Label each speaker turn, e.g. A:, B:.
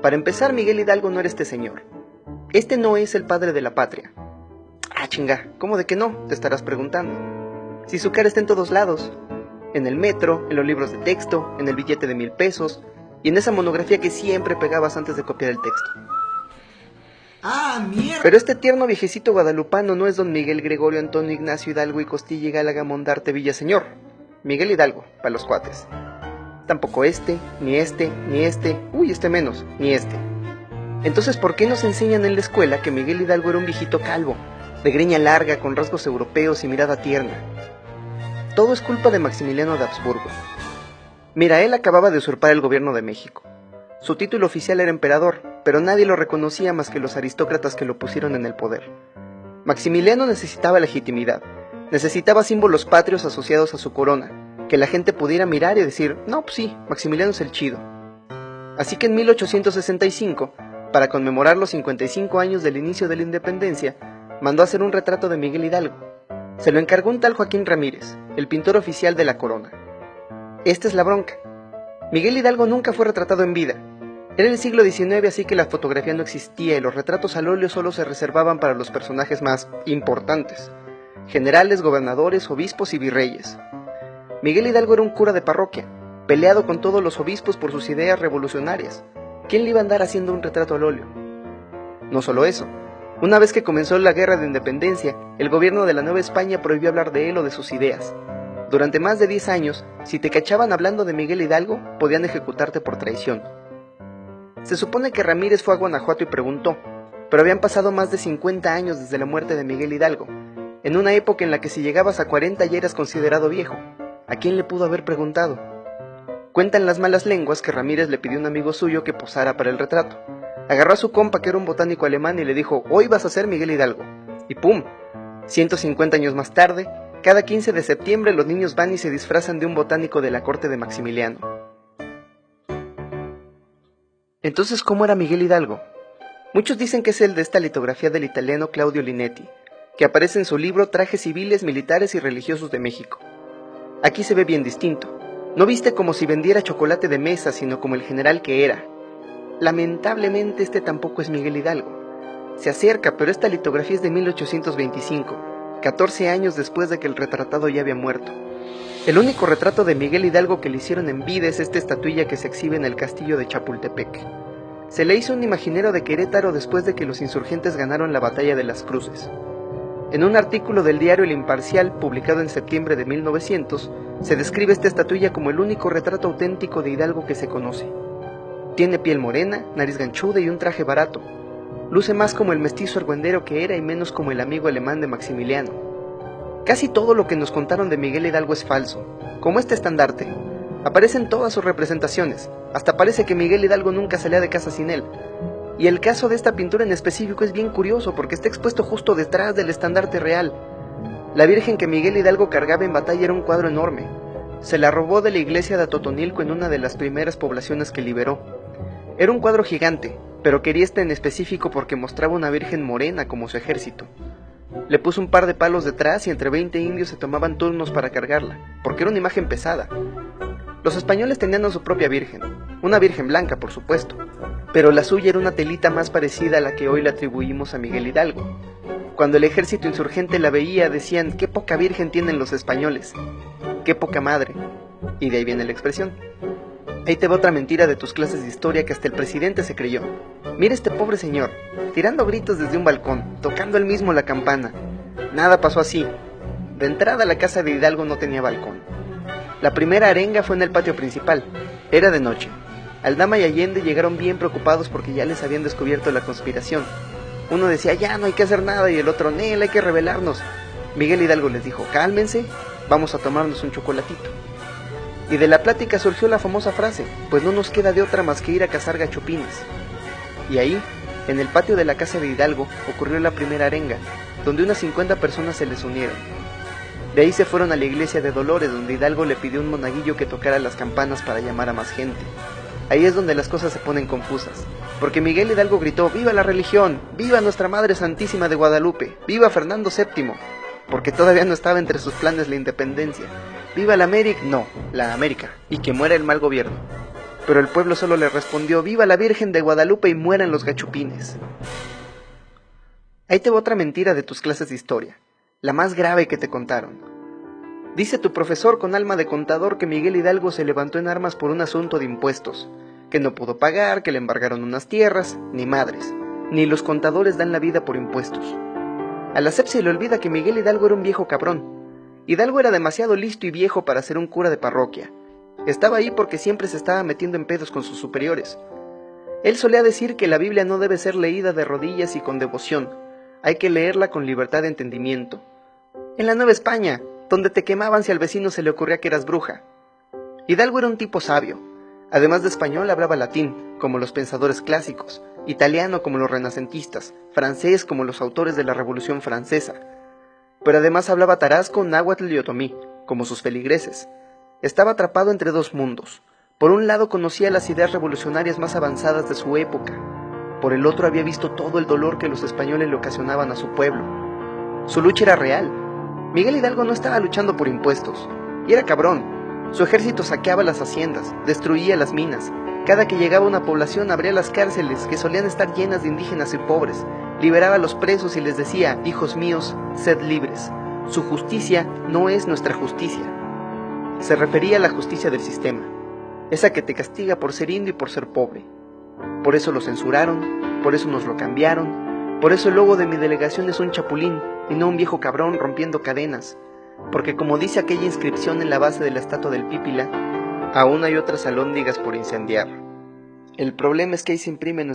A: Para empezar, Miguel Hidalgo no era este señor. Este no es el padre de la patria. Ah, chinga, ¿cómo de que no? Te estarás preguntando. Si su cara está en todos lados. En el metro, en los libros de texto, en el billete de 1000 pesos y en esa monografía que siempre pegabas antes de copiar el texto.
B: ¡Ah, mierda!
A: Pero este tierno viejecito guadalupano no es don Miguel Gregorio Antonio Ignacio Hidalgo y Costilla y Gálaga Mondarte Villaseñor. Miguel Hidalgo, para los cuates. Tampoco este, ni este, ni este, uy, este menos, ni este. Entonces, ¿por qué nos enseñan en la escuela que Miguel Hidalgo era un viejito calvo, de greña larga, con rasgos europeos y mirada tierna? Todo es culpa de Maximiliano de Habsburgo. Mira, él acababa de usurpar el gobierno de México. Su título oficial era emperador, pero nadie lo reconocía más que los aristócratas que lo pusieron en el poder. Maximiliano necesitaba legitimidad, necesitaba símbolos patrios asociados a su corona, que la gente pudiera mirar y decir, no, pues sí, Maximiliano es el chido. Así que en 1865, para conmemorar los 55 años del inicio de la independencia, mandó a hacer un retrato de Miguel Hidalgo. Se lo encargó un tal Joaquín Ramírez, el pintor oficial de la corona. Esta es la bronca. Miguel Hidalgo nunca fue retratado en vida. Era el siglo XIX, así que la fotografía no existía y los retratos al óleo solo se reservaban para los personajes más importantes: generales, gobernadores, obispos y virreyes. Miguel Hidalgo era un cura de parroquia, peleado con todos los obispos por sus ideas revolucionarias. ¿Quién le iba a andar haciendo un retrato al óleo? No solo eso. Una vez que comenzó la guerra de independencia, el gobierno de la Nueva España prohibió hablar de él o de sus ideas. Durante más de 10 años, si te cachaban hablando de Miguel Hidalgo, podían ejecutarte por traición. Se supone que Ramírez fue a Guanajuato y preguntó, pero habían pasado más de 50 años desde la muerte de Miguel Hidalgo, en una época en la que si llegabas a 40 ya eras considerado viejo. ¿A quién le pudo haber preguntado? Cuentan las malas lenguas que Ramírez le pidió a un amigo suyo que posara para el retrato. Agarró a su compa, que era un botánico alemán, y le dijo, hoy vas a ser Miguel Hidalgo. Y ¡pum! 150 años más tarde, cada 15 de septiembre los niños van y se disfrazan de un botánico de la corte de Maximiliano. Entonces, ¿cómo era Miguel Hidalgo? Muchos dicen que es el de esta litografía del italiano Claudio Linetti, que aparece en su libro Trajes civiles, militares y religiosos de México. Aquí se ve bien distinto. No viste como si vendiera chocolate de mesa, sino como el general que era. Lamentablemente este tampoco es Miguel Hidalgo. Se acerca, pero esta litografía es de 1825, 14 años después de que el retratado ya había muerto. El único retrato de Miguel Hidalgo que le hicieron en vida es esta estatuilla que se exhibe en el castillo de Chapultepec. Se le hizo un imaginero de Querétaro después de que los insurgentes ganaron la batalla de las Cruces. En un artículo del diario El Imparcial, publicado en septiembre de 1900, se describe esta estatuilla como el único retrato auténtico de Hidalgo que se conoce. Tiene piel morena, nariz ganchuda y un traje barato. Luce más como el mestizo argüendero que era y menos como el amigo alemán de Maximiliano. Casi todo lo que nos contaron de Miguel Hidalgo es falso, como este estandarte. Aparecen todas sus representaciones, hasta parece que Miguel Hidalgo nunca salía de casa sin él. Y el caso de esta pintura en específico es bien curioso porque está expuesto justo detrás del estandarte real. La Virgen que Miguel Hidalgo cargaba en batalla era un cuadro enorme. Se la robó de la iglesia de Atotonilco en una de las primeras poblaciones que liberó. Era un cuadro gigante, pero quería este en específico porque mostraba una virgen morena como su ejército. Le puso un par de palos detrás y entre 20 indios se tomaban turnos para cargarla, porque era una imagen pesada. Los españoles tenían a su propia virgen, una virgen blanca por supuesto, pero la suya era una telita más parecida a la que hoy le atribuimos a Miguel Hidalgo. Cuando el ejército insurgente la veía decían, qué poca virgen tienen los españoles, qué poca madre, y de ahí viene la expresión. Ahí te va otra mentira de tus clases de historia que hasta el presidente se creyó. Mira este pobre señor, tirando gritos desde un balcón, tocando él mismo la campana. Nada pasó así. De entrada la casa de Hidalgo no tenía balcón. La primera arenga fue en el patio principal. Era de noche. Aldama y Allende llegaron bien preocupados porque ya les habían descubierto la conspiración. Uno decía, ya no hay que hacer nada, y el otro, Nel, hay que rebelarnos. Miguel Hidalgo les dijo, cálmense, vamos a tomarnos un chocolatito. Y de la plática surgió la famosa frase, pues no nos queda de otra más que ir a cazar gachupines. Y ahí, en el patio de la casa de Hidalgo, ocurrió la primera arenga, donde unas 50 personas se les unieron. De ahí se fueron a la iglesia de Dolores, donde Hidalgo le pidió a un monaguillo que tocara las campanas para llamar a más gente. Ahí es donde las cosas se ponen confusas, porque Miguel Hidalgo gritó, ¡viva la religión! ¡Viva nuestra Madre Santísima de Guadalupe! ¡Viva Fernando VII! Porque todavía no estaba entre sus planes la independencia. ¡Viva la América! No, la América, y que muera el mal gobierno. pero el pueblo solo le respondió: ¡Viva la Virgen de Guadalupe y mueran los gachupines! Ahí te va otra mentira de tus clases de historia, la más grave que te contaron. Dice tu profesor con alma de contador que Miguel Hidalgo se levantó en armas por un asunto de impuestos, que no pudo pagar, que le embargaron unas tierras, ni madres, ni los contadores dan la vida por impuestos. A la SEP se le olvida que Miguel Hidalgo era un viejo cabrón. Hidalgo era demasiado listo y viejo para ser un cura de parroquia. Estaba ahí porque siempre se estaba metiendo en pedos con sus superiores. Él solía decir que la Biblia no debe ser leída de rodillas y con devoción, hay que leerla con libertad de entendimiento. En la Nueva España, donde te quemaban si al vecino se le ocurría que eras bruja. Hidalgo era un tipo sabio. Además de español hablaba latín, como los pensadores clásicos, italiano como los renacentistas, francés como los autores de la Revolución Francesa. Pero además hablaba tarasco, náhuatl y otomí, como sus feligreses. Estaba atrapado entre dos mundos. Por un lado conocía las ideas revolucionarias más avanzadas de su época. Por el otro había visto todo el dolor que los españoles le ocasionaban a su pueblo. Su lucha era real. Miguel Hidalgo no estaba luchando por impuestos. Y era cabrón. Su ejército saqueaba las haciendas, destruía las minas. Cada que llegaba una población abría las cárceles, que solían estar llenas de indígenas y pobres. Liberaba a los presos y les decía: hijos míos, sed libres. Su justicia no es nuestra justicia. Se refería a la justicia del sistema, esa que te castiga por ser indio y por ser pobre. Por eso lo censuraron, por eso nos lo cambiaron, por eso el logo de mi delegación es un chapulín y no un viejo cabrón rompiendo cadenas, porque como dice aquella inscripción en la base de la estatua del Pípila, aún hay otras alhóndigas por incendiar. El problema es que ahí se imprimen